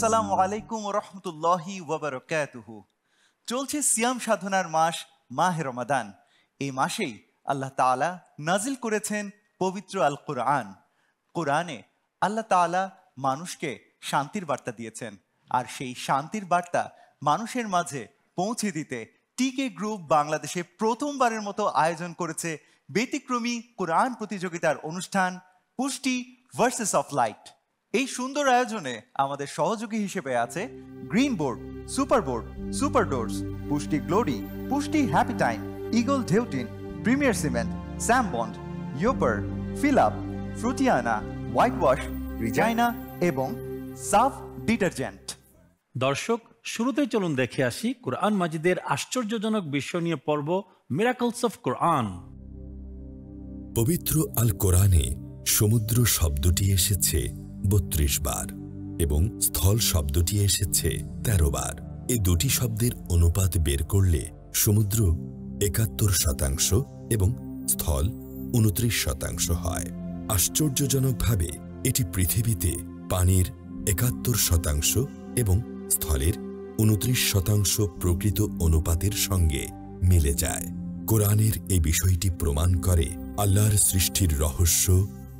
আসসালামু আলাইকুম ওয়া রাহমাতুল্লাহি ওয়া বারাকাতুহু। চলছে সিয়াম সাধনার মাস মাহে রমাদান। এই মাসেই আল্লাহ তাআলা নাজিল করেছেন পবিত্র আল কুরআন। কোরআনে আল্লাহ তাআলা মানুষকে শান্তির বার্তা দিয়েছেন, আর সেই শান্তির বার্তা মানুষের মাঝে পৌঁছে দিতে টিকে গ্রুপ বাংলাদেশে প্রথমবারের মতো আয়োজন করেছে ব্যতিক্রমী কোরআন প্রতিযোগিতার অনুষ্ঠান পুষ্টি ভার্সেস অফ লাইট। এই সুন্দর আয়োজনে আমাদের সহযোগী হিসেবে আছে Green Board, Super Doors, Pushti Glory, Pushti Happy Time, Eagle ঢেউটিন, প্রিমিয়ার সিমেন্ট, স্যাম বন্ড, ইয়োপার, ফিলআপ, ফ্রুটিয়ানা, হোয়াইট ওয়াশ, রিজাইনা এবং সাফ ডিটারজেন্ট। দর্শক, শুরুতেই চলুন দেখে আসি কোরআন মাজিদের আশ্চর্যজনক বিষয় নিয়ে পর্ব মিরাকলস অফ কোরআন। পবিত্র আল কোরআনে সমুদ্র শব্দটি এসেছে ৩২ বার এবং স্থল শব্দটি এসেছে ১৩ বার। এই দুটি শব্দের অনুপাত বের করলে সমুদ্র ৭১% এবং স্থল ২৯% হয়। আশ্চর্যজনকভাবে এটি পৃথিবীতে পানির ৭১% এবং স্থলের ২৯% প্রকৃত অনুপাতের সঙ্গে মিলে যায়। কোরআনের এই বিষয়টি প্রমাণ করে আল্লাহর সৃষ্টির রহস্য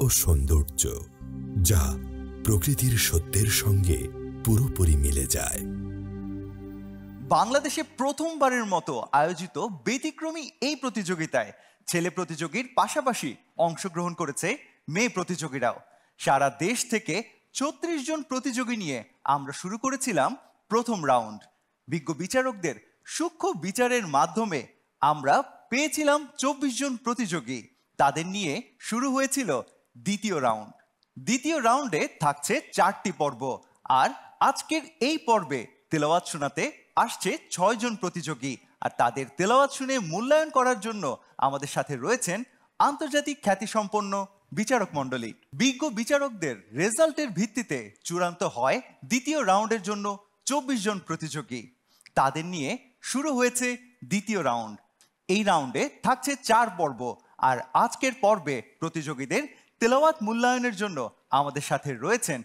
ও সৌন্দর্য, যা প্রকৃতির সত্যের সঙ্গে পুরোপুরি মিলে যায়। বাংলাদেশে প্রথমবারের মতো আয়োজিত ব্যতিক্রমী এই প্রতিযোগিতায় ছেলে প্রতিযোগীর পাশাপাশি অংশগ্রহণ করেছে মেয়ে প্রতিযোগীরাও। সারা দেশ থেকে ৩৬ জন প্রতিযোগী নিয়ে আমরা শুরু করেছিলাম প্রথম রাউন্ড। বিজ্ঞ বিচারকদের সূক্ষ্ম বিচারের মাধ্যমে আমরা পেয়েছিলাম ২৪ জন প্রতিযোগী। তাদের নিয়ে শুরু হয়েছিল দ্বিতীয় রাউন্ড। দ্বিতীয় রাউন্ডে থাকছে ৪টি পর্ব, আর আজকের এই পর্বে তেলাওয়াত শোনাতে আসছে ৬ জন প্রতিযোগী। আর তাদের তেলাওয়াত শুনে মূল্যায়ন করার জন্য আমাদের সাথে রয়েছেন আন্তর্জাতিক খ্যাতিসম্পন্ন বিচারক মণ্ডলী। বিজ্ঞ বিচারকদের রেজাল্টের ভিত্তিতে চূড়ান্ত হয় দ্বিতীয় রাউন্ডের জন্য ২৪ জন প্রতিযোগী। তাদের নিয়ে শুরু হয়েছে দ্বিতীয় রাউন্ড। এই রাউন্ডে থাকছে ৪ পর্ব, আর আজকের পর্বে প্রতিযোগীদের তেলাওয়াত মূল্যায়নের জন্য আমাদের সাথে রয়েছেন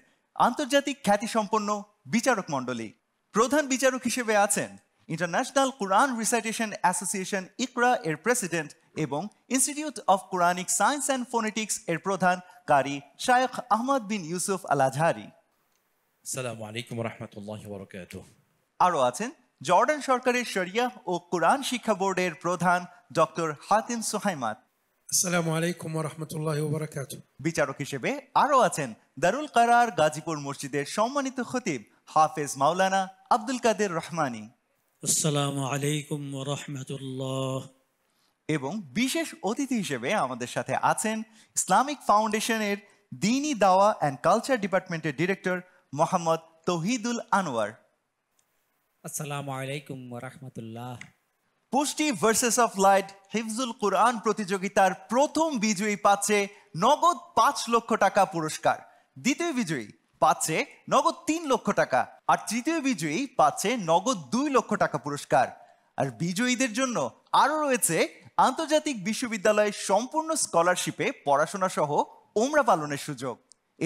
আন্তর্জাতিক খ্যাতিসম্পন্ন বিচারক মণ্ডলী। প্রধান বিচারক হিসেবে আছেন ইন্টারন্যাশনাল কোরআন রিসাইটেশন অ্যাসোসিয়েশন ইকরা এর প্রেসিডেন্ট এবং institute of Quranic science and phonetics এর প্রধান কারি শায়খ আহমদ বিন ইউসুফ আল আজহারি। আসসালামু আলাইকুম ওয়া রাহমাতুল্লাহি ওয়া বারাকাতুহু। আরও আছেন জর্ডান সরকারের শরিয়া ও কোরআন শিক্ষা বোর্ডের প্রধান ডক্টর হাতিম সুহাইমাত। আসসালামু আলাইকুম ওয়া রাহমাতুল্লাহি ওয়া বারাকাতুহু। বিচারক হিসেবে আরও আছেন দারুল কারার গাজীপুর মসজিদের সম্মানিত খতিব হাফেজ মাওলানা আব্দুল কাদের রহমানী। আসসালামু আলাইকুম ওয়া রাহমাতুল্লাহ। এবং বিশেষ অতিথি হিসেবে আমাদের সাথে আছেন ইসলামিক ফাউন্ডেশনের দ্বীনি দাওয়া অ্যান্ড কালচার ডিপার্টমেন্টের ডিরেক্টর মোহাম্মদ তৌহিদুল আনোয়ার। আসসালামু আলাইকুম ওয়া রাহমাতুল্লাহ। পুষ্টি ভার্সেস অফ লাইট হিফজুল কোরআন প্রতিযোগিতার প্রথম বিজয়ী পাচ্ছে নগদ ৫ লক্ষ টাকা পুরস্কার, দ্বিতীয় বিজয়ী পাচ্ছে নগদ ৩ লক্ষ টাকা, আর তৃতীয় বিজয়ী পাচ্ছে নগদ ২ লক্ষ টাকা পুরস্কার। আর বিজয়ীদের জন্য আরও রয়েছে আন্তর্জাতিক বিশ্ববিদ্যালয়ে সম্পূর্ণ স্কলারশিপে পড়াশোনা সহ ওমরা পালনের সুযোগ।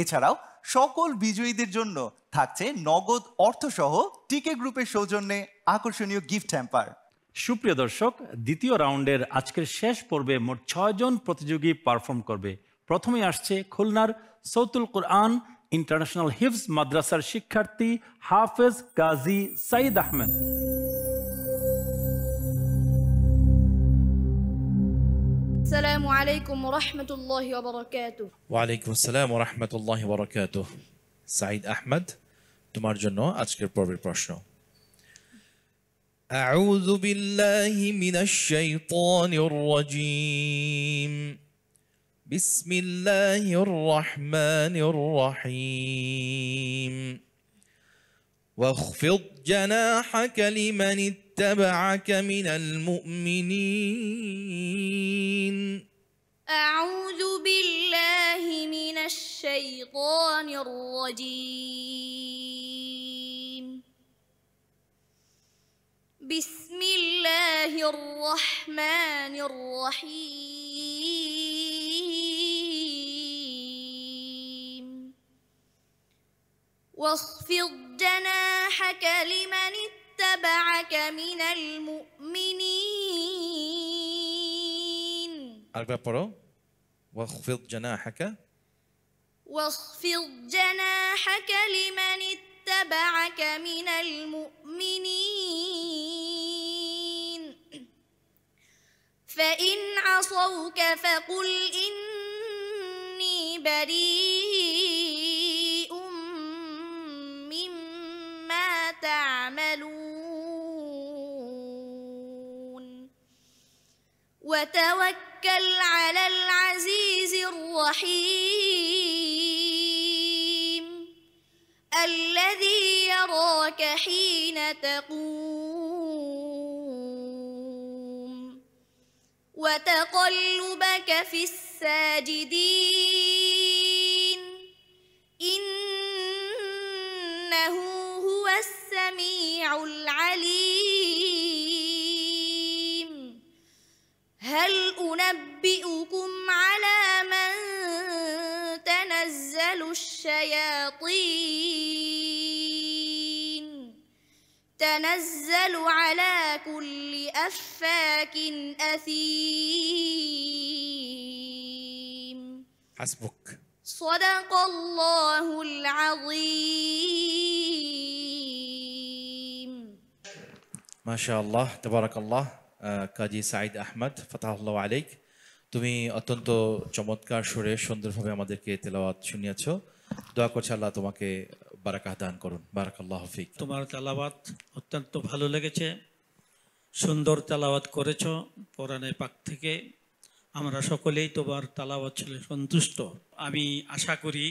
এছাড়াও সকল বিজয়ীদের জন্য থাকছে নগদ অর্থসহ টিকে গ্রুপের সৌজন্যে আকর্ষণীয় গিফট হ্যাম্পার। সুপ্রিয় দর্শক, দ্বিতীয় রাউন্ডের আজকের শেষ পর্বে মোট ৬ জন প্রতিযোগী পারফর্ম করবে। প্রথমে আসছে খুলনার সৌতুল কোরআন ইন্টারন্যাশনাল হিফজ মাদ্রাসার শিক্ষার্থী হাফেজ গাজী সাইদ আহমেদ। আসসালামু আলাইকুম ওয়া রাহমাতুল্লাহি ওয়া বারাকাতুহু। ওয়া আলাইকুম আসসালাম ওয়া রাহমাতুল্লাহি ওয়া বারাকাতুহু। সাইদ আহমেদ, তোমার জন্য আজকের পর্বের প্রশ্ন। আউযু বিল্লাহি মিনাশ শাইতানির রাজীম। বিসমিল্লাহির রহমানির রহিম। واخفض جناحك لمن اتبعك من المؤمنين. أعوذ بالله من الشيطان الرجيم. بسم الله الرحمن الرحيم. واخفض جناحك لمن اتبعك من المؤمنين আরেকবার পড়ো واخفض جناحك واخفض جناحك لمن اتبعك من المؤمنين فإن عصوك فقل إني بريء مما تعملون وتوكل على العزيز الرحيم الذي يراك حين تقوم وتقلبك في الساجدين إنه هو السميع العليم هل أنبئكم على من تنزل الشياطين تنزل على كل أفاك أثيم حسبك صدق الله العظيم মাশাআল্লাহ তাবারাকাল্লাহ কাজী সাঈদ আহমদ ফাতাহুল্লাহ আলাইক তুমি অত্যন্ত চমৎকার সুরে সুন্দরভাবে আমাদেরকে তেলাওয়াত শুনিয়েছো দোয়া করছি আল্লাহ তোমাকে বারাকাত দান করুন বারাকাল্লাহু ফিক তোমার তেলাওয়াত অত্যন্ত ভালো লেগেছে, সুন্দর তেলাওয়াত করেছ কোরআনে পাক থেকে। আমরা সকলেই তোমার তেলাওয়াত ছিল সন্তুষ্ট। আমি আশা করি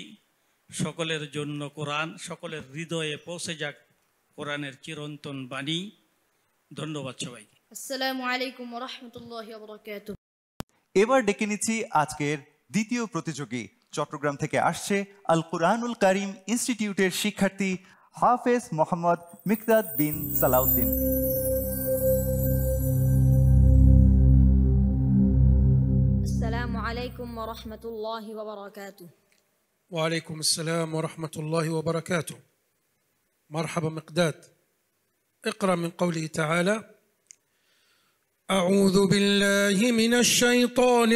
সকলের জন্য কোরআন সকলের হৃদয়ে পৌঁছে যাক কোরআনের চিরন্তন বাণী। ধন্যবাদ সবাইকে। আসসালামু আলাইকুম ওয়া রাহমাতুল্লাহি ওয়া বারাকাতুহু। এবার ডেকে নিচ্ছি আজকের দ্বিতীয় প্রতিযোগী। চট্টগ্রাম থেকে আসছে আল কুরআনুল কারীম ইনস্টিটিউটের শিক্ষার্থী হাফেজ মোহাম্মদ মিকদাদ বিন সালাউদ্দিন। আসসালামু আলাইকুম ওয়া রাহমাতুল্লাহি ওয়া বারাকাতুহু। وعليكم السلام ورحمة الله وبركاته. مرحبا مقداد. اقرأ من قوله تعالى: أعوذ بالله من الشيطان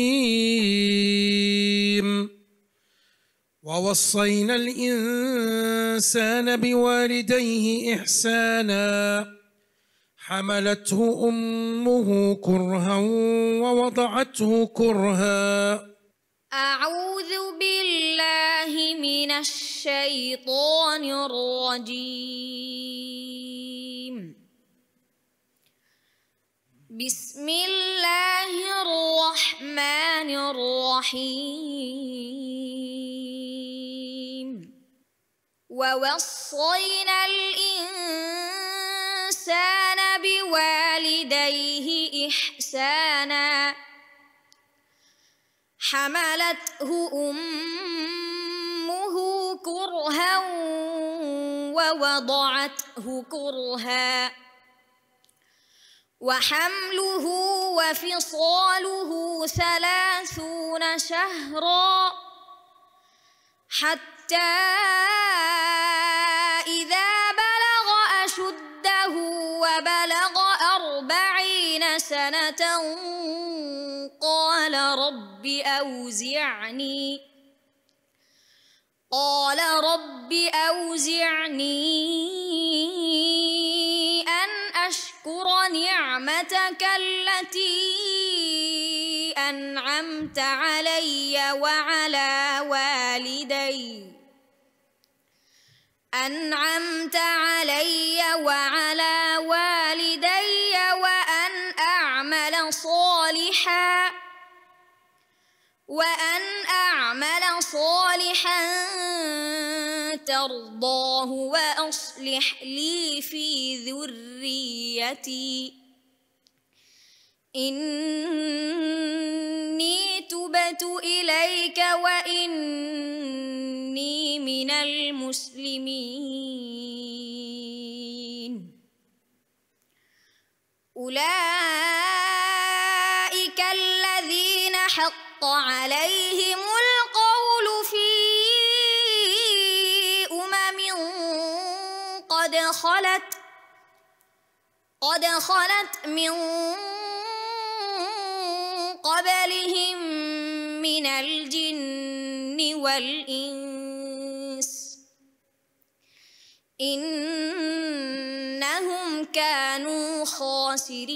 الرجيم ووصينا الإنسان بوالديه إحسانا حملته أمه كرها ووضعته كرها. أعوذ بالله من الشيطان الرجيم. بسم الله الرحمن الرحيم. ووصينا الإنسان بوالديه إحسانا حملته أمه كرها ووضعته كرها وحمله وفصاله 30 شهرا حتى إذا بلغ أشده وبلغ 40 سنة قال رب أوزعني أن أشكر نعمتك التي أنعمت علي وعلى والدي وأن أعمل صالحا ترضاه وأصلح لي في ذريتي إني تبت إليك وإني من المسلمين. أولئك الذين حق عليهم القول في خلت من قبلهم من الجن والإنس إنهم كانوا خاسرين.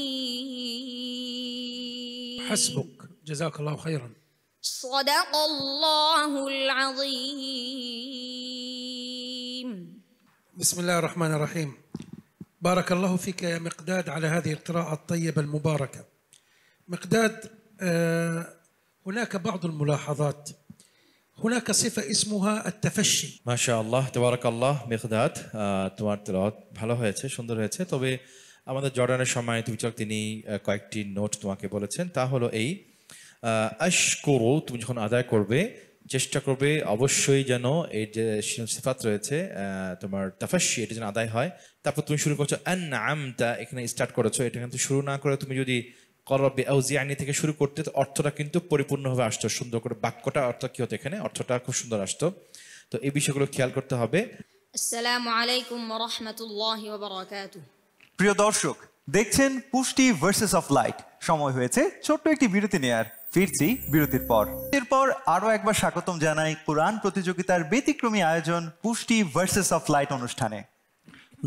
حسبك، جزاك الله خيرا. صدق الله العظيم. بسم الله الرحمن الرحيم. بارك الله فيك يا مقداد على هذه القراءة الطيبة المباركة. مقداد، هناك بعض الملاحظات. هناك صفة اسمها التفشي. মাশাআল্লাহ তাবারাকাল্লাহ মিকদাদ, তোমার তেলাওয়াত ভালো হয়েছে, সুন্দর হয়েছে। তবে আমাদের জর্ডানের সম্মানিত বিচারক তিনি কয়েকটি নোট তোমাকে বলেছেন, তা হলো এই আশকুরু, তুমি যখন আদায় করবে চেষ্টা করবে অবশ্যই যেন এই যে সিফাত রয়েছে তোমার তাফাশি, এটা যেন আদায় হয়। তারপর তুমি শুরু করছো আনআমতা, এখানে স্টার্ট করেছো, এটা কিন্তু শুরু না করে তুমি যদি করবি আউজিআনি থেকে শুরু করতে, অর্থটা কিন্তু পরিপূর্ণভাবে আসতো, সুন্দর করে বাক্যটা অর্থ কি হতো, এখানে অর্থটা খুব সুন্দর আসতো। তো এই বিষয়গুলো খেয়াল করতে হবে। আসসালামু আলাইকুম ওয়া রাহমাতুল্লাহি ওয়া বারাকাতুহু। প্রিয় দর্শক, দেখছেন পুষ্টি ভার্সেস অফ লাইট। সময় হয়েছে ছোট্ট একটি বিরতি নেয়ার। ফিরছি বিরতির পর। এরপর আরো একবার স্বাগতম জানাই কোরআন প্রতিযোগিতার ব্যতিক্রমী আয়োজন পুষ্টি ভার্সেস অফ লাইট অনুষ্ঠানে।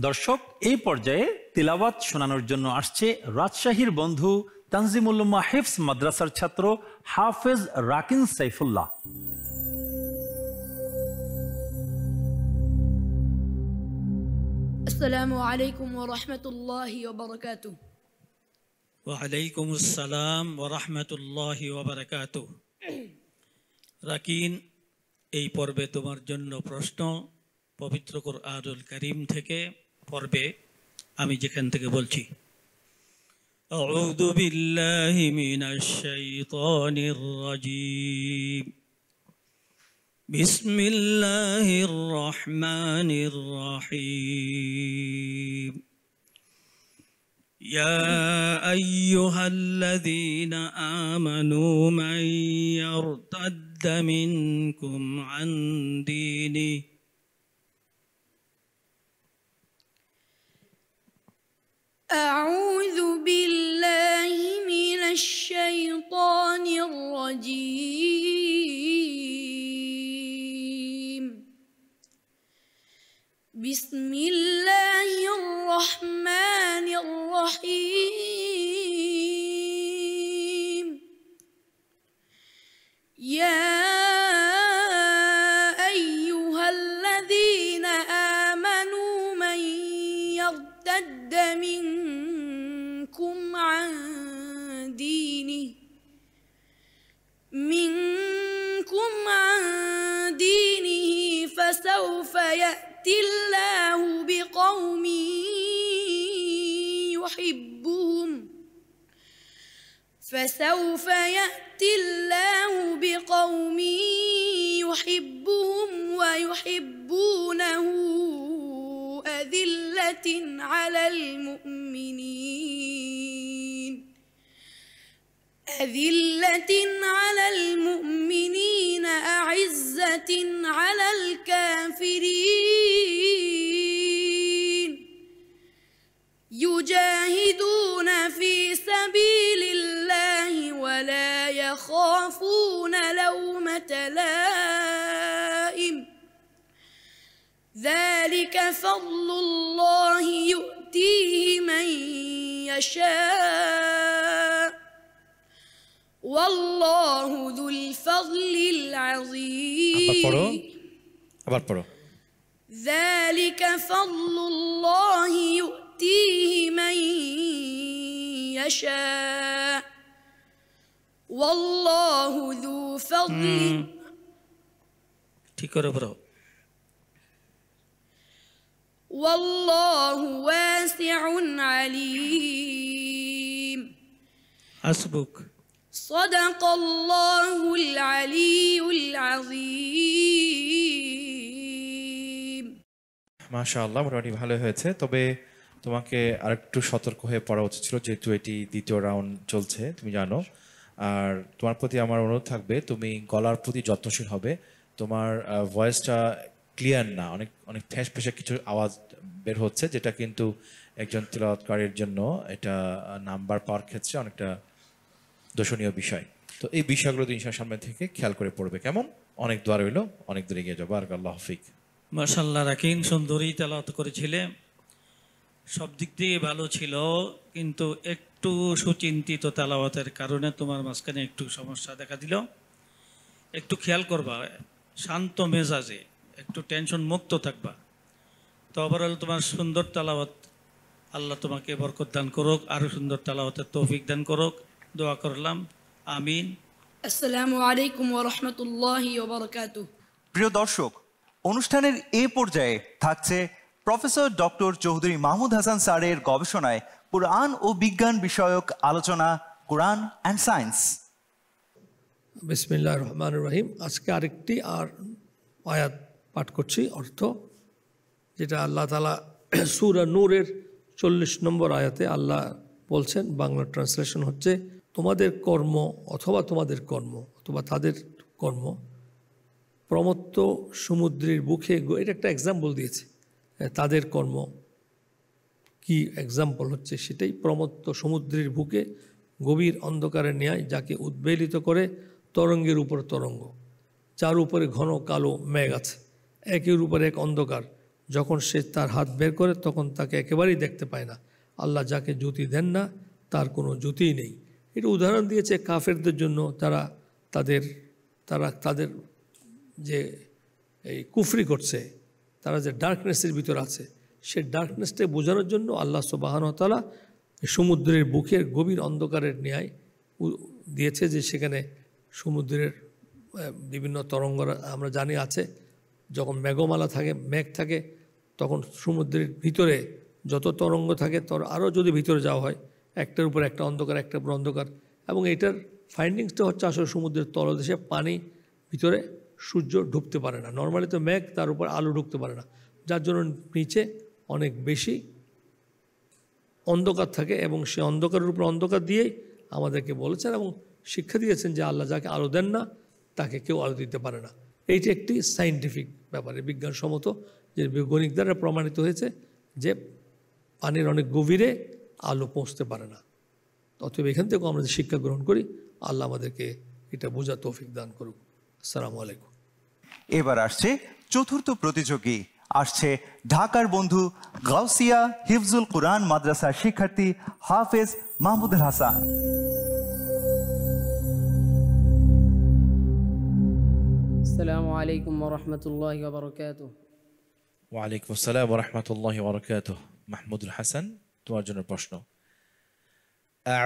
দর্শক, এই পর্যায়ে তিলাওয়াত শোনানোর জন্য আসছে রাজশাহীর বন্ধু তানজিমুল উম্মাহ হিফজ মাদ্রাসার ছাত্র হাফেজ রাকিন সাইফুল্লাহ। আসসালামু আলাইকুম ওয়া রাহমাতুল্লাহি ওয়া বারাকাতুহু। ওয়ালাইকুম আসসালাম ওয়া রাহমাতুল্লাহি ওয়া বারাকাতুহু। রাকিন, এই পর্বে তোমার জন্য প্রশ্ন পবিত্র কুরআনুল কারীম থেকে, পর্বে আমি যেখান থেকে বলছি। আউযু বিল্লাহি মিনাশ শাইতানির রাজীম। বিসমিল্লাহির রহমানির রহিম। يا أيها الذين آمنوا من يرتد منكم عن دينه أعوذ بالله من الشيطان الرجيم. بسم الله الرحمن الرحيم. يا أيها الذين آمنوا من يرتد منكم عن دينه فسوف يأتي الله بقوم يحبهم ويحبونه أذلة على المؤمنين أعزة على الكافرين يجاهدون في سبيل الله ولا يخافون لومة لائم ذلك فضل الله يؤتيه من يشاء والله ذو الفضل العظيم ذلك فضل الله يؤتيه من يشاء والله ذو فضل والله واسع عليم حسبك صدق الله العلي العظيم মাশাআল্লাহ, মোটামুটি ভালো হয়েছে। তবে তোমাকে আরেকটু সতর্ক হয়ে পড়া উচিত ছিল, যেহেতু এটি দ্বিতীয় রাউন্ড চলছে তুমি জানো। আর তোমার প্রতি আমার অনুরোধ থাকবে, তুমি গলার প্রতি যত্নশীল হবে। তোমার ভয়েসটা ক্লিয়ার না, অনেক অনেক ফ্যাস ফ্যাসা কিছু আওয়াজ বের হচ্ছে, যেটা কিন্তু একজন তেলাওয়াতকারীর জন্য এটা নাম্বার পাওয়ার ক্ষেত্রে অনেকটা দর্শনীয় বিষয়। তো এই বিষয়গুলো তো ইনশাআল্লাহ সামনে থেকে খেয়াল করে পড়বে। কেমন? অনেক দোয়া রইলো, অনেক দূরে গিয়ে যাবো। বারাকাল্লাহু ফিক। মাশাআল্লাহ রাকিন, সুন্দরী তেলাওয়াত করেছিলে, সব দিক দিয়ে ভালো ছিল, কিন্তু একটু সুচিন্তিত তেলাওয়াতের কারণে তোমার মাঝখানে একটু সমস্যা দেখা দিল। একটু খেয়াল করবা, শান্ত মেজাজে একটু টেনশন মুক্ত থাকবা। তো ওভারঅল তোমার সুন্দর তেলাওয়াত, আল্লাহ তোমাকে বরকত দান করুক, আরো সুন্দর তেলাওয়াতের তৌফিক দান করুক, দোয়া করলাম, আমিন। السلام عليكم ورحمة الله وبركاته. প্রিয় দর্শক, অনুষ্ঠানের এই পর্যায়ে থাকছে প্রফেসর ডক্টর চৌধুরী মাহমুদ হাসান স্যারের গবেষণায় কোরআন ও বিজ্ঞান বিষয়ক আলোচনা, কোরআন অ্যান্ড সায়েন্স। বিসমিল্লাহির রহমানির রহিম। আজকে আরেকটি আয়াত পাঠ করছি, অর্থ যেটা আল্লাহ তাআলা সূরা নূরের 40 নম্বর আয়াতে আল্লাহ বলছেন, বাংলা ট্রান্সলেশন হচ্ছে, তোমাদের কর্ম অথবা তোমাদের কর্ম অথবা তাদের কর্ম প্রমত্ত সমুদ্রের বুকে, এটা একটা এক্সাম্পল দিয়েছে, তাদের কর্ম কি এক্সাম্পল হচ্ছে সেটাই, প্রমত্ত সমুদ্রের বুকে গভীর অন্ধকারের ন্যায়, যাকে উদ্বেলিত করে তরঙ্গের উপর তরঙ্গ, যার উপরে ঘন কালো মেঘ আছে, একের উপরে এক অন্ধকার, যখন সে তার হাত বের করে তখন তাকে একেবারেই দেখতে পায় না। আল্লাহ যাকে জ্যোতি দেন না তার কোনো জ্যোতিই নেই। এটা উদাহরণ দিয়েছে কাফেরদের জন্য, তাদের যে এই কুফরি করছে, তারা যে ডার্কনেসের ভিতর আছে, সে ডার্কনেসটা বোঝানোর জন্য আল্লাহ সুবহানাহু ওয়া তাআলা সমুদ্রের বুকের গভীর অন্ধকারের ন্যায় দিয়েছে, যে সেখানে সমুদ্রের বিভিন্ন তরঙ্গ আমরা জানি আছে। যখন মেঘমালা থাকে, মেঘ থাকে, তখন সমুদ্রের ভিতরে যত তরঙ্গ থাকে তার আরও যদি ভিতরে যাওয়া হয়, একটার উপর একটা অন্ধকার, একটার উপর অন্ধকার। এবং এটার ফাইন্ডিংসটা হচ্ছে আসলে সমুদ্রের তলদেশে পানি ভিতরে সূর্য ঢুকতে পারে না, নর্মালি তো মেঘ, তার উপর আলো ঢুকতে পারে না, যার জন্য নিচে অনেক বেশি অন্ধকার থাকে। এবং সে অন্ধকারের উপর অন্ধকার দিয়েই আমাদেরকে বলেছেন এবং শিক্ষা দিয়েছেন যে আল্লাহ যাকে আলো দেন না তাকে কেউ আলো দিতে পারে না। এইটি একটি সাইন্টিফিক ব্যাপারে, বিজ্ঞানসম্মত, যে বৈজ্ঞানিক দ্বারা প্রমাণিত হয়েছে যে পানির অনেক গভীরে আলো পৌঁছতে পারে না। অতএব এখান থেকেও আমরা যে শিক্ষা গ্রহণ করি, আল্লাহ আমাদেরকে এটা বোঝার তৌফিক দান করুক। আসসালামু আলাইকুম। এবার আসছে চতুর্থ প্রতিযোগী, আসছে ঢাকার বন্ধু গাউসিয়া হিফজুল কোরআন মাদ্রাসার শিক্ষার্থী হাফেজ মাহমুদুল হাসান। আসসালামু আলাইকুম ওয়া রাহমাতুল্লাহি ওয়া বারাকাতুহু। ওয়া আলাইকুম আসসালাম ওয়া রাহমাতুল্লাহি ওয়া বারাকাতুহু। মাহমুদুল হাসান, তোমার জন্য প্রশ্ন।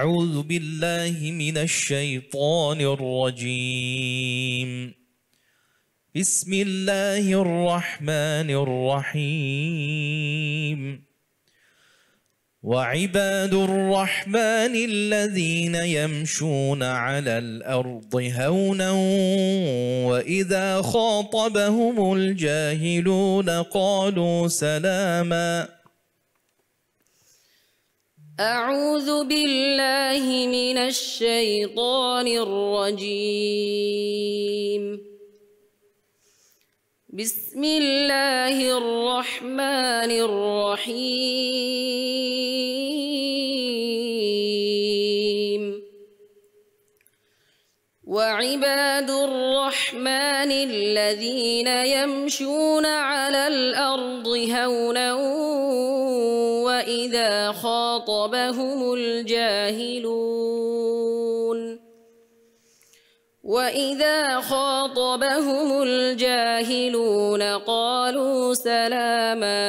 আউযু বিল্লাহি মিনাশ শাইতানির রাজীম। বিসমিল্লাহির রহমানির রহিম। وعباد الرحمن الذين يمشون على الأرض هونا وإذا خاطبهم الجاهلون قالوا سلاما. أعوذ بالله من الشيطان الرجيم. بسم الله الرحمن الرحيم. وعباد الرحمن الذين يمشون على الأرض هونا وإذا خاطبهم الجاهلون قالوا سلاما.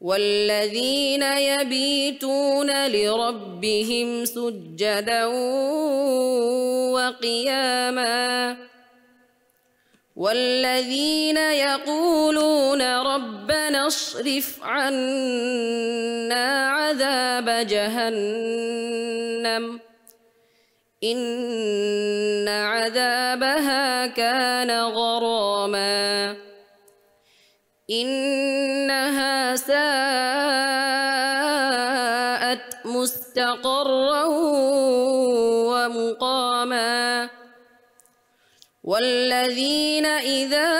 والذين يبيتون لربهم سجدا وقياما. والذين يقولون ربنا اصرف عنا عذاب جهنم إن عذابها كان غراما. إنها ساءت مستقرا ومقاما. والذين إذا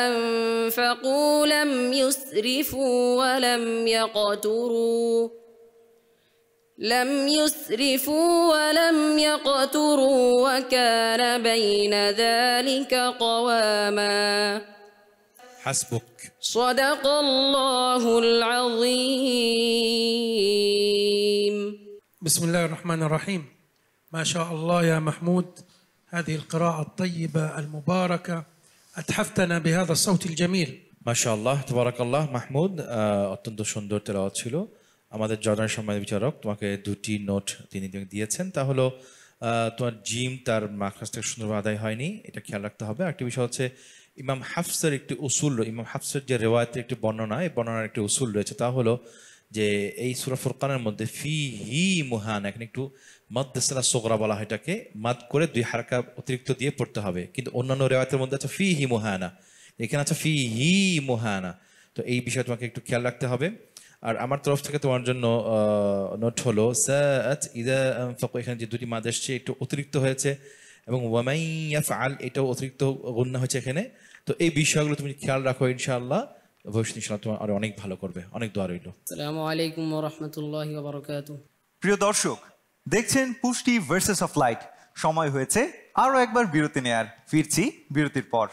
أنفقوا لم يسرفوا ولم يقتروا وكان بين ذلك قواما. حسبك. صدق الله العظيم. بسم الله الرحمن الرحيم. ما شاء الله يا محمود، هذه القراءة الطيبة المباركة أتحفتنا بهذا الصوت الجميل. মাশাআল্লাহ তাবারাকাল্লাহ। মাহমুদ, অত্যন্ত সুন্দর তেলাওয়াত ছিল। আমাদের জর্ডান সম্মানিত বিচারক তোমাকে দুটি নোট তিনি দিয়েছেন, তা হলো তোমার জিম তার মাখরাজ থেকে সুন্দরভাবে আদায় হয়নি, এটা খেয়াল রাখতে হবে। আরেকটি বিষয় হচ্ছে ইমাম হাফসের একটি উসুল, ইমাম হাফসের যে রেওয়ায়তের একটি বর্ণনা, এই বর্ণনার একটি উসুল রয়েছে, তা হলো যে এই সূরা ফুরকানের মধ্যে ফি হি মুহানা, এখানে একটু মাদ্দাসালা সোগরা বলা হয়, এটাকে মাদ করে 2 হারকা অতিরিক্ত দিয়ে পড়তে হবে। কিন্তু অন্যান্য রেওয়ায়তের মধ্যে আছে ফি হি মুহানা, এখানে আছে ফি হি মুহানা। তো এই বিষয়ে তোমাকে একটু খেয়াল রাখতে হবে। আর আমার তরফ থেকে তোমার জন্য নোট হলো সাআত ইযা আনফাকু, এখানে যে 2টি মাদ এসেছে একটু অতিরিক্ত হয়েছে, এবং ওয়ামাই ইয়াফআল এটাও অতিরিক্ত গুণনা হয়েছে এখানে। তো এই বিষয়গুলো তুমি খেয়াল রাখো, ইনশাআল্লাহ ভবিষ্যতে ইনশাআল্লাহ তোমার আরো অনেক ভালো করবে। অনেক দোয়া রইল। আসসালামু আলাইকুম ওয়া রাহমাতুল্লাহি ওয়া বারাকাতুহু। প্রিয় দর্শক, দেখছেন পুষ্টি ভার্সেস অফ লাইট। সময় হয়েছে আরো একবার বিরতি নেয়ার। ফিরছি বিরতির পর।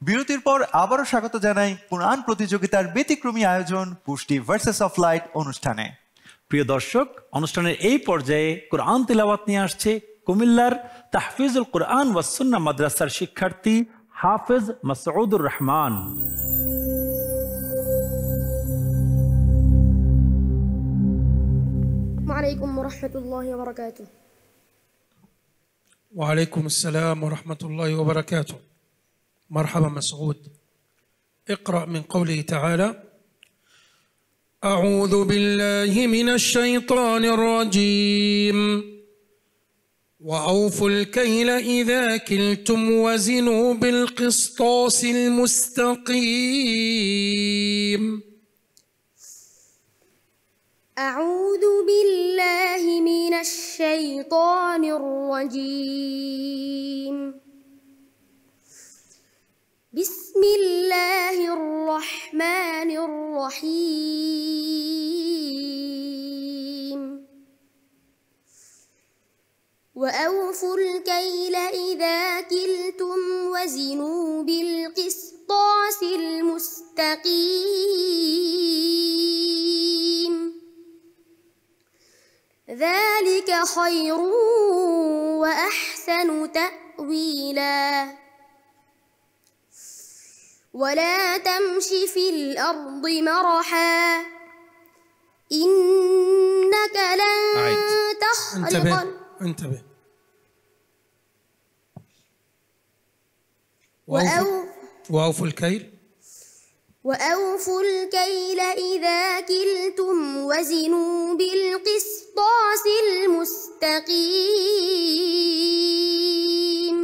বিরতির পর আবারও স্বাগত জানাই কোরআন প্রতিযোগিতার ব্যতিক্রমী আয়োজন পুষ্টি ভার্সেস অফ লাইট অনুষ্ঠানে। প্রিয় দর্শক, অনুষ্ঠানের এই পর্যায়ে কোরআন তিলাওয়াত নিয়ে আসছে কুমিল্লার তাহফিজুল কোরআন ওয়াস সুন্নাহ মাদ্রাসার শিক্ষার্থী হাফেজ মাসউদুর রহমান। عليكم ورحمة الله وبركاته. وعليكم السلام ورحمة الله وبركاته. مرحبا مسعود. اقرأ من قوله تعالى: أعوذ بالله من الشيطان الرجيم وأوفوا الكيل إذا كلتم وزنوا بالقسطاس المستقيم. أعوذ بالله من الشيطان الرجيم. بسم الله الرحمن الرحيم. وأوفوا الكيل إذا كلتم وزنوا بالقسطاس المستقيم. ذلك خير وأحسن تأويلا. ولا تمش في الأرض مرحا إنك لن تخرق. انتبه. وأوفوا الكيل. وأوفوا الكيل إذا كلتم وزنوا بالقسطاس المستقيم.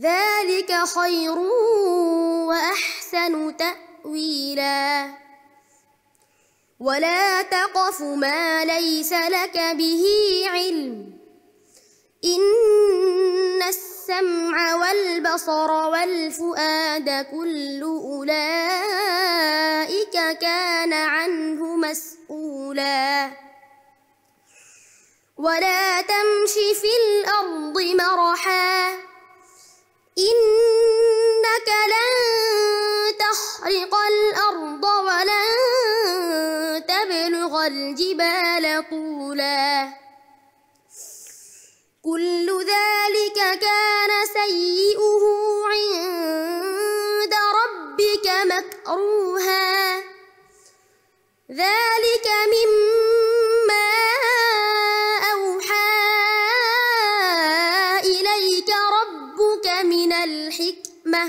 ذلك خير وأحسن تأويلا. ولا تقف ما ليس لك به علم إن السمع والبصر والفؤاد كل أولئك كان عنه مسؤولا. ولا تمش في الأرض مرحا إنك لن تخرق الأرض ولن تبلغ الجبال طولا. كل ذلك كان سيئه عند ربك مكروها. ذلك مما أوحى إليك ربك من الحكمة.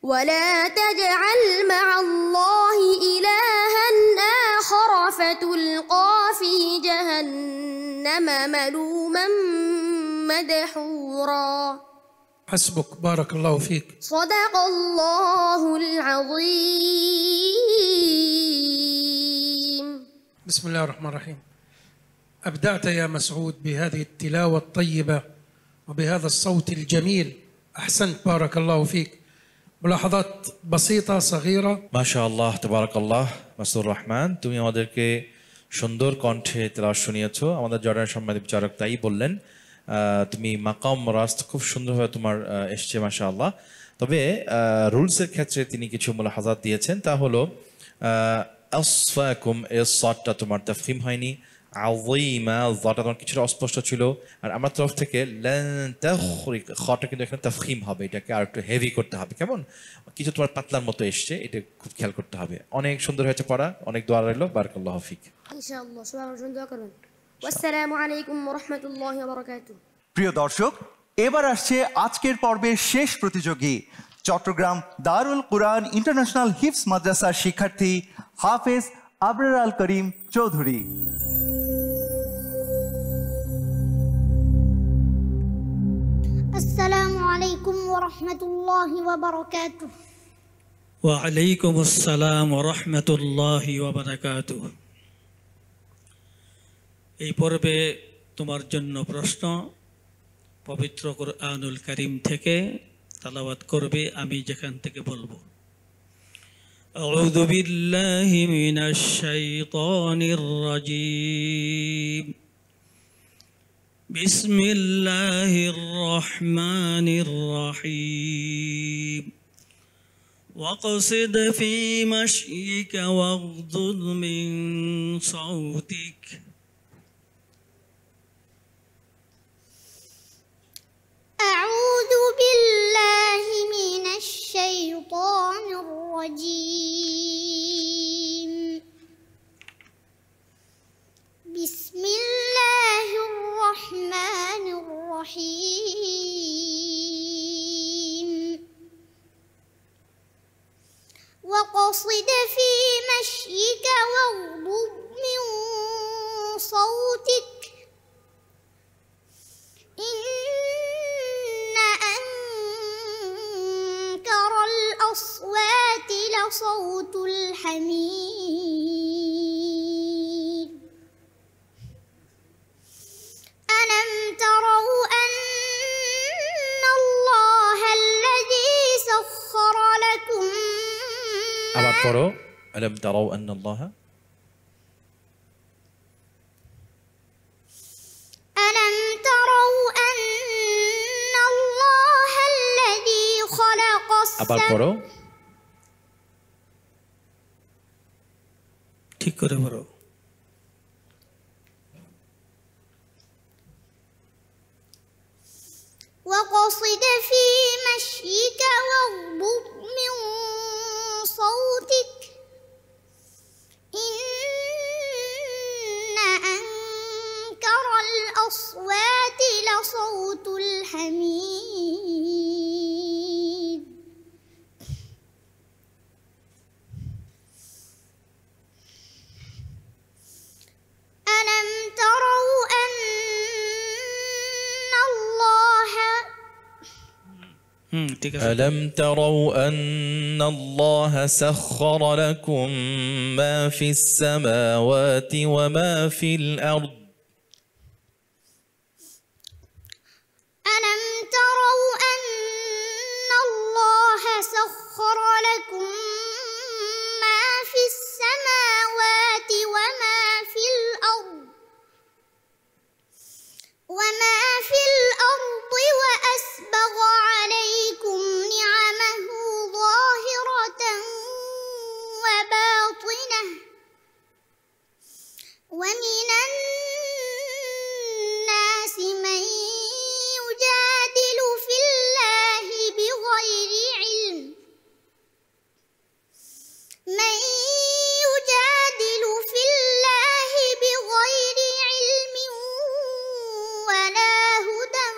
ولا تجعل مع الله إلها آخر فتلقى في جهنم ملوما مدحورا. حسبك. بارك الله فيك. صدق الله العظيم. بسم الله الرحمن الرحيم. أبدعت يا مسعود بهذه التلاوة الطيبة وبهذا الصوت الجميل. أحسنت بارك الله فيك. ملاحظات بسيطة صغيرة. মাশাআল্লাহ তাবারাকাল্লাহ। মাসুর রহমান, তুমি আমাদেরকে সুন্দর কণ্ঠে তেলাওয়াত শুনিয়েছো। আমাদের জর্ডানের সম্মানিত বিচারক তাই বললেন, তুমি মাকাম রাস্ত খুব সুন্দরভাবে তোমার এসছে মাশাআল্লাহ। তবে রুলসের ক্ষেত্রে তিনি কিছু মুলাহাজাত দিয়েছেন, তা হলো আসফাকুম এর সটটা তোমার তাফখিম হয়নি, আযীমা যাটা তোমার কিছুটা অস্পষ্ট ছিল, আর আমার তরফ থেকে লান তাখরিক খটা কিন্তু এখানে তাফখিম হবে, এটাকে আর একটু হেভি করতে হবে, কেমন কিছু তোমার পাতলার মতো এসছে, এটা খুব খেয়াল করতে হবে। অনেক সুন্দর হয়েছে পড়া, অনেক দোয়া রইল, বারাকাল্লাহু ফিক। ইনশাআল্লাহ সবাই আমার জন্য দোয়া করবেন। আসসালামু আলাইকুম ওয়া রাহমাতুল্লাহি ওয়া বারাকাতুহু। প্রিয় দর্শক, এবার আসছে আজকের পর্বের শেষ প্রতিযোগী, চট্টগ্রাম দারুল কুরআন ইন্টারন্যাশনাল হিফজ মাদ্রাসার শিক্ষার্থী হাফেজ আবরার আল করিম চৌধুরী। আসসালামু আলাইকুম ওয়া রাহমাতুল্লাহি ওয়া বারাকাতুহু। ওয়ালাইকুম আসসালাম ওয়া রাহমাতুল্লাহি ওয়া বারাকাতুহু। এই পর্বে তোমার জন্য প্রশ্ন পবিত্র কুরআনুল কারীম থেকে তেলাওয়াত করবে, আমি যেখান থেকে বলবো। আউযু বিল্লাহি মিনাশ শাইতানির রাজীম। বিসমিল্লাহির রহমানির রহিম। واقصد في مشيك واغضض من صوتك أعوذ بالله من الشيطان الرجيم. بسم الله الرحمن الرحيم. وقصد في مشيك واغضض من صوتك إن أنكر الأصوات لصوت الحمير. ألم تروا أن الله الذي سخر لكم আবার পড়ো, আলম তারাউ আন্নাল্লাহ। ألم تروا أن الله الذي خلق আবার পড়ো, ঠিক করে পড়ো। وقصد في مشيك واغضض من صوتك إن أنكر الأصوات لصوت الحمير. ألم تروا أن الله ঠিক আছে। ألم تروا أن الله سخر لكم ما في السماوات وما في الأرض. ألم تروا أن الله سخر لكم ما في السماوات وما في الأرض وأسبغ عليكم نعمه ظاهرة وباطنة ومن الناس من يجادل في الله بغير علم ولا هدى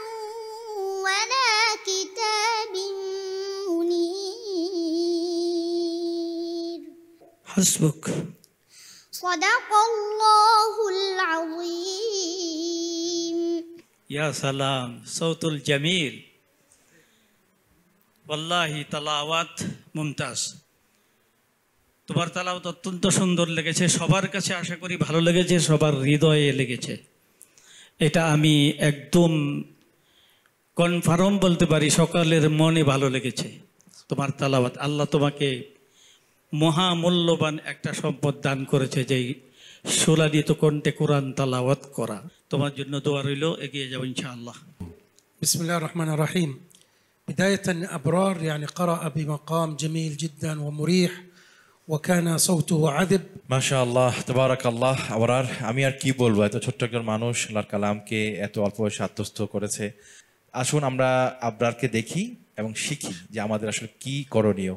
ولا كتاب منير. حسبك. صدق الله العظيم. يا سلام، صوت الجميل والله তালাওয়াত মুমতাজ। তোমার তালাওয়াত অত্যন্ত সুন্দর লেগেছে, সবার কাছে আশা করি ভালো লেগেছে, সবার হৃদয়ে লেগেছে। এটা আমি একদম কনফার্ম বলতে পারি, সকালের মনে ভালো লেগেছে তোমার তালাওয়াত। আল্লাহ তোমাকে মহামূল্যবান একটা সম্পদ দান করেছে, যে সুলালিত কণ্ঠে কোরআন তালাওয়াত করা। তোমার জন্য দোয়া রইল, এগিয়ে যাও ইনশাআল্লাহ। بسم الله الرحمن الرحيم. بداية أبرار يعني قرأ بمقام جميل جدا ومريح وكان صوته عذب. মাশাআল্লাহ, তাবারাকাল্লাহ। আবরার, আমি আর কি বলবো, এত ছোট্ট একজন মানুষ আল্লাহর কালামকে এত অল্প বয়সে আত্মস্থ করেছে। আসুন আমরা আবরারকে দেখি এবং শিখি যে আমাদের আসলে কি করণীয়।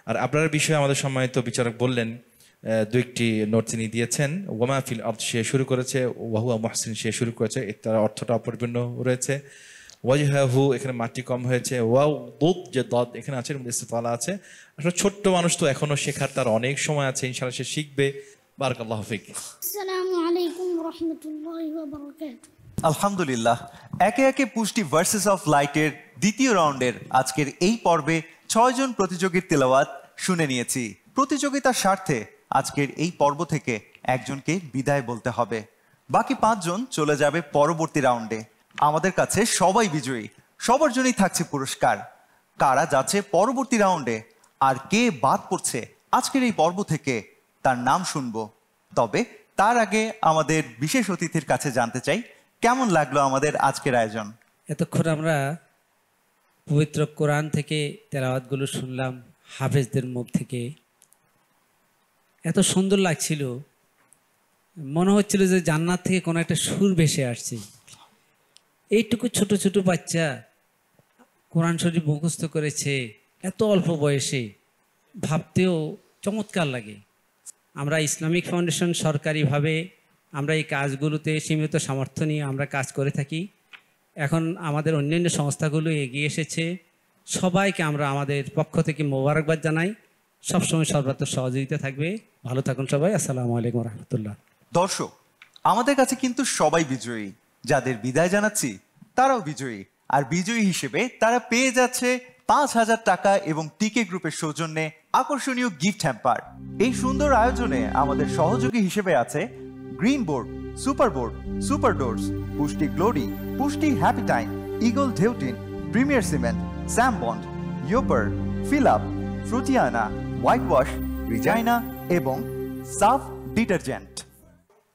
আর আবরারের বিষয়ে আমাদের সম্মানিত বিচারক বললেন, দু একটি নোট তিনি দিয়েছেন। ওয়ামা ফিল আরদ সে শুরু করেছে, ওয়াহুয়া মুহসিন সে শুরু করেছে, তার অর্থটা অপরিপূর্ণ রয়েছে। ওয়াজহাহু এখানে মাটি কম হয়েছে, ওয়াও দুদ যে দদ এখানে আছে, ইস্তিফালা আছে। আসলে ছোট্ট মানুষ তো এখনো শেখার তার অনেক সময় আছে, ইনশাআল্লাহ সে শিখবে। বারাকাল্লাহু ফিক। আসসালামু আলাইকুম ওয়া রাহমাতুল্লাহি ওয়া বারাকাতুহু। আলহামদুলিল্লাহ, একে একে পুষ্টি ভার্সেস অফ লাইটের দ্বিতীয় রাউন্ডের আজকের এই পর্বে 6 জন প্রতিযোগীর তেলাওয়াত শুনে নিয়েছি। প্রতিযোগিতার স্বার্থে আজকের এই পর্ব থেকে একজনকে বিদায় বলতে হবে, বাকি 5 জন চলে যাবে পরবর্তী রাউন্ডে। আমাদের কাছে সবাই বিজয়ী, সবার জন্যই থাকছে পুরস্কার। কারা যাচ্ছে পরবর্তী রাউন্ডে আর কে বাদ পড়ছে আজকের এই পর্ব থেকে, তার নাম শুনবো। তবে তার আগে আমাদের বিশেষ অতিথির কাছে জানতে চাই, কেমন লাগলো আমাদের আজকের আয়োজন? এতক্ষণ আমরা পবিত্র কোরআন থেকে তেলাওয়াতগুলো শুনলাম হাফেজদের মুখ থেকে, এত সুন্দর লাগছিল, মনে হচ্ছিল যে জান্নাত থেকে কোনো একটা সুর ভেসে আসছে। এইটুকু ছোট ছোট বাচ্চা কোরআন শরীফ মুখস্থ করেছে এত অল্প বয়সে, ভাবতেও চমৎকার লাগে। আমরা ইসলামিক ফাউন্ডেশন সরকারিভাবে আমরা এই কাজগুলোতে সীমিত সামর্থ্য নিয়ে আমরা কাজ করে থাকি। এখন আমাদের অন্যান্য সংস্থাগুলো এগিয়ে এসেছে, সবাইকে আমরা আমাদের পক্ষ থেকে মোবারকবাদ জানাই। সবসময় সর্বাত্মক সহযোগিতা থাকবে। ভালো থাকুন সবাই। আসসালামু আলাইকুম রহমতুল্লাহ। দর্শক, আমাদের কাছে কিন্তু সবাই বিজয়ী, যাদের বিদায় জানাচ্ছি তারাও বিজয়ী। আর বিজয়ী হিসেবে তারা পেয়ে যাচ্ছে 5,000 টাকা এবং টিকে গ্রুপের সৌজন্যে আকর্ষণীয় গিফট হ্যাম্পার। এই সুন্দর আয়োজনে আমাদের সহযোগী হিসেবে আছে Green Board, Super Board, Super Doors, Pushti Glory, Pushti Happy Time, Eagle ঢেউটিন, প্রিমিয়ার সিমেন্ট, স্যাম বন্ড, ইয়োপার, ফিল আপ, ফ্রুটিয়ানা, হোয়াইট ওয়াশ, রিজাইনা এবং সাফ ডিটারজেন্ট।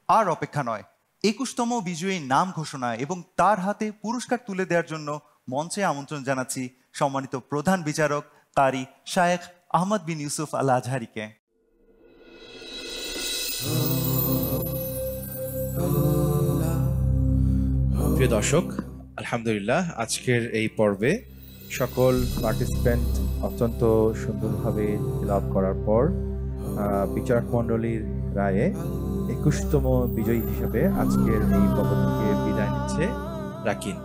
আর অপেক্ষা নয়, 21তম বিজয়ীর নাম ঘোষণা এবং তার হাতে পুরস্কার তুলে দেওয়ার জন্য মঞ্চে আমন্ত্রণ জানাচ্ছি সম্মানিত প্রধান বিচারক কারি শায়েখ আহমদ বিন ইউসুফ আল আজহারিকে। প্রিয় দর্শক, আলহামদুলিল্লাহ, আজকের এই পর্বে সকল পার্টিসিপেন্ট অত্যন্ত সুন্দরভাবে তেলাওয়াত করার পর বিচারক মণ্ডলীর রায়ে 21তম বিজয়ী হিসেবে আজকের এই পর্ব থেকে বিদায় নিচ্ছে রাকিন।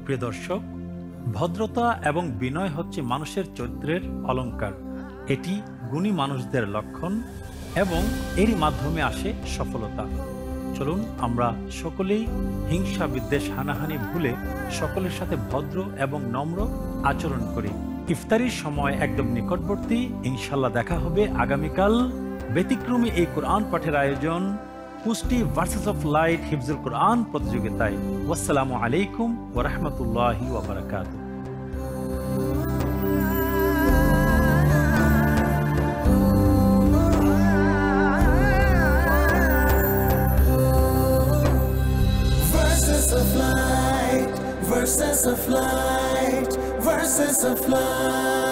প্রিয় দর্শক, ভদ্রতা এবং বিনয় হচ্ছে মানুষের চরিত্রের অলংকার। এটি গুণী মানুষদের লক্ষণ এবং এরই মাধ্যমে আসে সফলতা। চলুন আমরা সকলেই হিংসা, বিদ্বেষ, হানাহানি ভুলে সকলের সাথে ভদ্র এবং নম্র আচরণ করি। ইফতারির সময় একদম নিকটবর্তী, ইনশাল্লাহ দেখা হবে আগামীকাল ব্যতিক্রমী এই কোরআন পাঠের আয়োজন পুষ্টি ভার্সেস অফ লাইট হিফজুল কোরআন প্রতিযোগিতায়। ওয়াসসালামু আলাইকুম ওয়া রাহমাতুল্লাহি ওয়া বারাকাতুহু। Verses of light, verses of light.